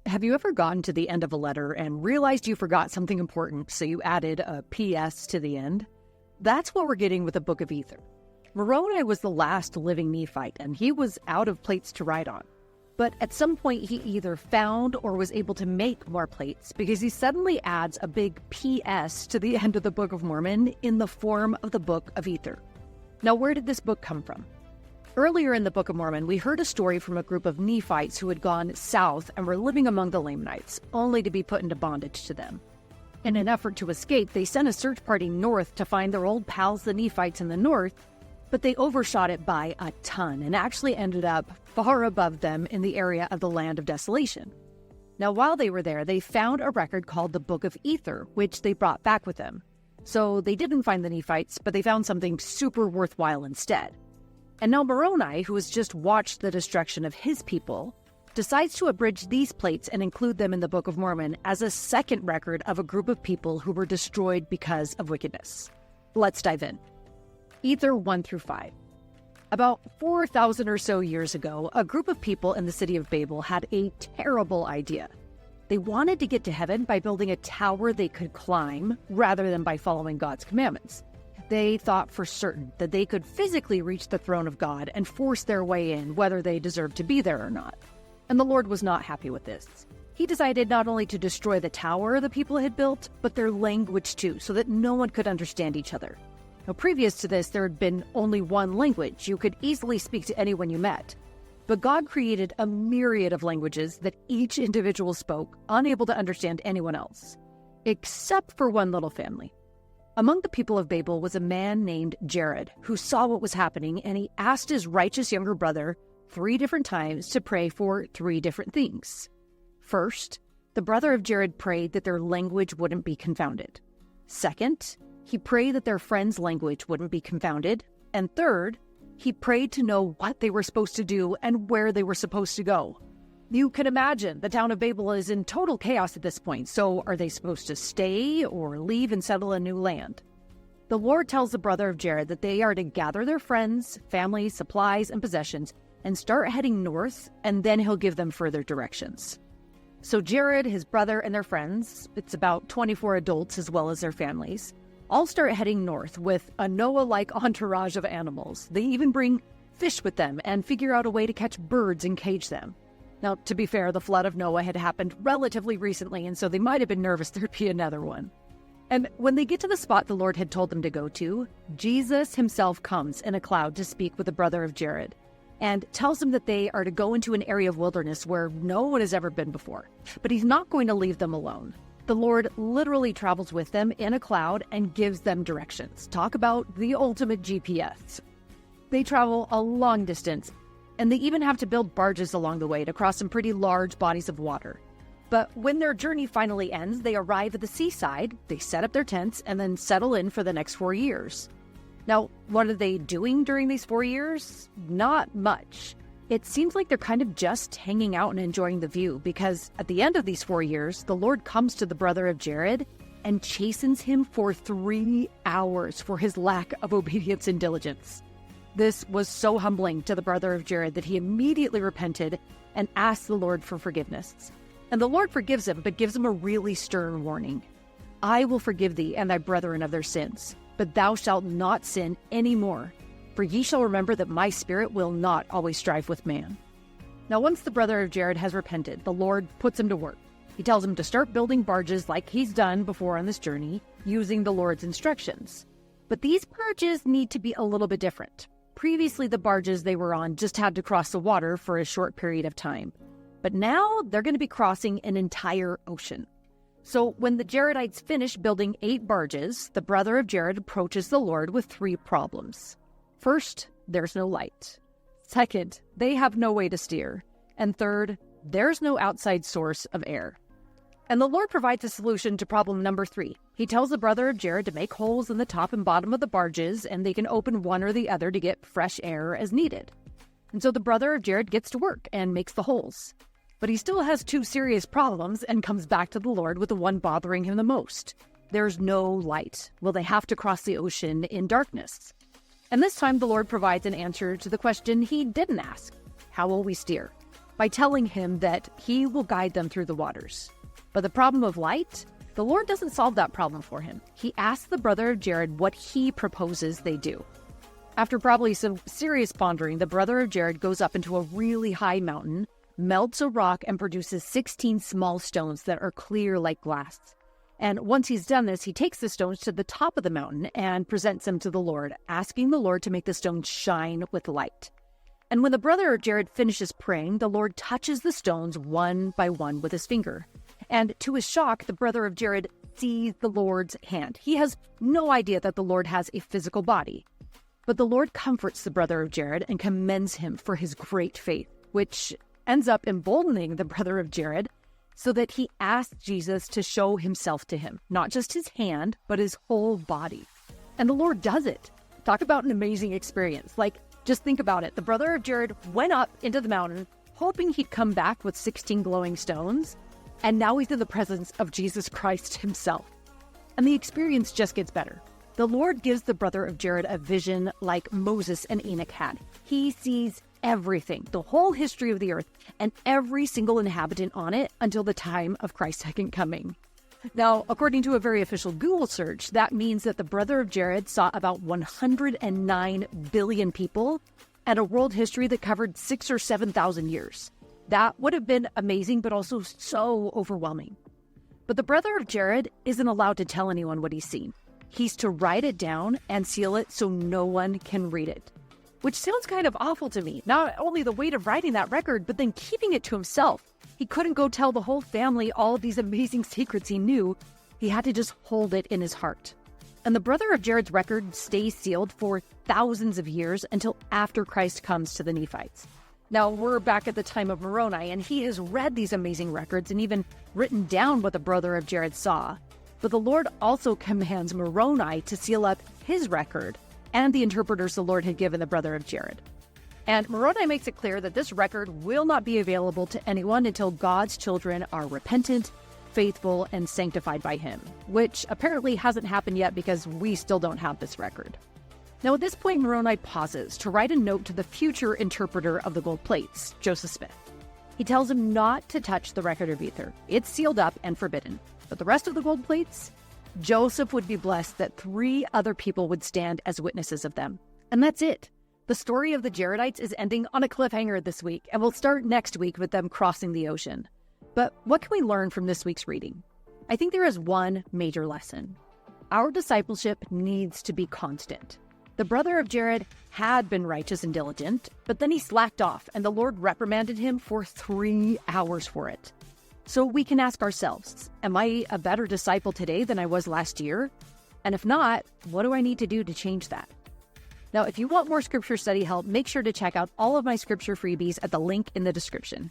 Have you ever gotten to the end of a letter and realized you forgot something important, so you added a PS to the end? That's what we're getting with the Book of Ether. Moroni was the last living Nephite, and he was out of plates to write on. But at some point, he either found or was able to make more plates because he suddenly adds a big PS to the end of the Book of Mormon in the form of the Book of Ether. Now, where did this book come from? Earlier in the Book of Mormon, we heard a story from a group of Nephites who had gone south and were living among the Lamanites, only to be put into bondage to them. In an effort to escape, they sent a search party north to find their old pals, the Nephites in the north, but they overshot it by a ton and actually ended up far above them in the area of the Land of Desolation. Now, while they were there, they found a record called the Book of Ether, which they brought back with them. So they didn't find the Nephites, but they found something super worthwhile instead. And now Moroni, who has just watched the destruction of his people, decides to abridge these plates and include them in the Book of Mormon as a second record of a group of people who were destroyed because of wickedness. Let's dive in. Ether 1 through 5. About 4,000 or so years ago, a group of people in the city of Babel had a terrible idea. They wanted to get to heaven by building a tower they could climb rather than by following God's commandments. They thought for certain that they could physically reach the throne of God and force their way in, whether they deserved to be there or not. And the Lord was not happy with this. He decided not only to destroy the tower the people had built, but their language too, so that no one could understand each other. Now, previous to this, there had been only one language. You could easily speak to anyone you met. But God created a myriad of languages that each individual spoke, unable to understand anyone else, except for one little family. Among the people of Babel was a man named Jared, who saw what was happening, and he asked his righteous younger brother 3 different times to pray for 3 different things. First, the brother of Jared prayed that their language wouldn't be confounded. Second, he prayed that their friend's language wouldn't be confounded. And third, he prayed to know what they were supposed to do and where they were supposed to go. You can imagine the town of Babel is in total chaos at this point, so are they supposed to stay or leave and settle a new land? The Lord tells the brother of Jared that they are to gather their friends, family, supplies, and possessions and start heading north, and then he'll give them further directions. So Jared, his brother, and their friends, it's about 24 adults as well as their families, all start heading north with a Noah-like entourage of animals. They even bring fish with them and figure out a way to catch birds and cage them. Now, to be fair, the flood of Noah had happened relatively recently, and so they might have been nervous there'd be another one. And when they get to the spot the Lord had told them to go to, Jesus himself comes in a cloud to speak with the brother of Jared and tells them that they are to go into an area of wilderness where no one has ever been before. But he's not going to leave them alone. The Lord literally travels with them in a cloud and gives them directions. Talk about the ultimate GPS. They travel a long distance, and they even have to build barges along the way to cross some pretty large bodies of water. But when their journey finally ends, they arrive at the seaside, they set up their tents, and then settle in for the next 4 years. Now, what are they doing during these 4 years? Not much. It seems like they're kind of just hanging out and enjoying the view, because at the end of these 4 years, the Lord comes to the brother of Jared and chastens him for 3 hours for his lack of obedience and diligence. This was so humbling to the brother of Jared that he immediately repented and asked the Lord for forgiveness. And the Lord forgives him, but gives him a really stern warning. I will forgive thee and thy brethren of their sins, but thou shalt not sin any more. For ye shall remember that my spirit will not always strive with man. Now, once the brother of Jared has repented, the Lord puts him to work. He tells him to start building barges like he's done before on this journey, using the Lord's instructions. But these barges need to be a little bit different. Previously, the barges they were on just had to cross the water for a short period of time. But now they're going to be crossing an entire ocean. So when the Jaredites finish building 8 barges, the brother of Jared approaches the Lord with 3 problems. First, there's no light. Second, they have no way to steer. And third, there's no outside source of air. And the Lord provides a solution to problem number 3. He tells the brother of Jared to make holes in the top and bottom of the barges, and they can open one or the other to get fresh air as needed. And so the brother of Jared gets to work and makes the holes. But he still has 2 serious problems and comes back to the Lord with the one bothering him the most. There's no light. Will they have to cross the ocean in darkness? And this time the Lord provides an answer to the question he didn't ask. How will we steer? by telling him that he will guide them through the waters. But the problem of light, the Lord doesn't solve that problem for him. He asks the brother of Jared what he proposes they do. After probably some serious pondering, the brother of Jared goes up into a really high mountain, melts a rock, and produces 16 small stones that are clear like glass. And once he's done this, he takes the stones to the top of the mountain and presents them to the Lord, asking the Lord to make the stones shine with light. And when the brother of Jared finishes praying, the Lord touches the stones one by one with his finger. And to his shock, the brother of Jared sees the Lord's hand. He has no idea that the Lord has a physical body. But the Lord comforts the brother of Jared and commends him for his great faith, which ends up emboldening the brother of Jared so that he asks Jesus to show himself to him, not just his hand, but his whole body. And the Lord does it. Talk about an amazing experience. Just think about it. The brother of Jared went up into the mountain, hoping he'd come back with 16 glowing stones, and now he's in the presence of Jesus Christ himself. And the experience just gets better. The Lord gives the brother of Jared a vision like Moses and Enoch had. He sees everything, the whole history of the earth, and every single inhabitant on it until the time of Christ's second coming. Now, according to a very official Google search, that means that the brother of Jared saw about 109 billion people and a world history that covered 6,000 or 7,000 years. That would have been amazing, but also so overwhelming. But the brother of Jared isn't allowed to tell anyone what he's seen. He's to write it down and seal it so no one can read it. Which sounds kind of awful to me. Not only the weight of writing that record, but then keeping it to himself. He couldn't go tell the whole family all of these amazing secrets he knew. He had to just hold it in his heart. And the brother of Jared's record stays sealed for thousands of years until after Christ comes to the Nephites. Now, we're back at the time of Moroni, and he has read these amazing records and even written down what the brother of Jared saw. But the Lord also commands Moroni to seal up his record and the interpreters the Lord had given the brother of Jared. And Moroni makes it clear that this record will not be available to anyone until God's children are repentant, faithful, and sanctified by him, which apparently hasn't happened yet because we still don't have this record. Now, at this point, Moroni pauses to write a note to the future interpreter of the gold plates, Joseph Smith. He tells him not to touch the record of ether. It's sealed up and forbidden. But the rest of the gold plates, Joseph would be blessed that 3 other people would stand as witnesses of them. And that's it. The story of the Jaredites is ending on a cliffhanger this week, and we'll start next week with them crossing the ocean. But what can we learn from this week's reading? I think there is one major lesson. Our discipleship needs to be constant. The brother of Jared had been righteous and diligent, but then he slacked off, and the Lord reprimanded him for 3 hours for it. So we can ask ourselves, am I a better disciple today than I was last year? And if not, what do I need to do to change that? Now, if you want more scripture study help, make sure to check out all of my scripture freebies at the link in the description.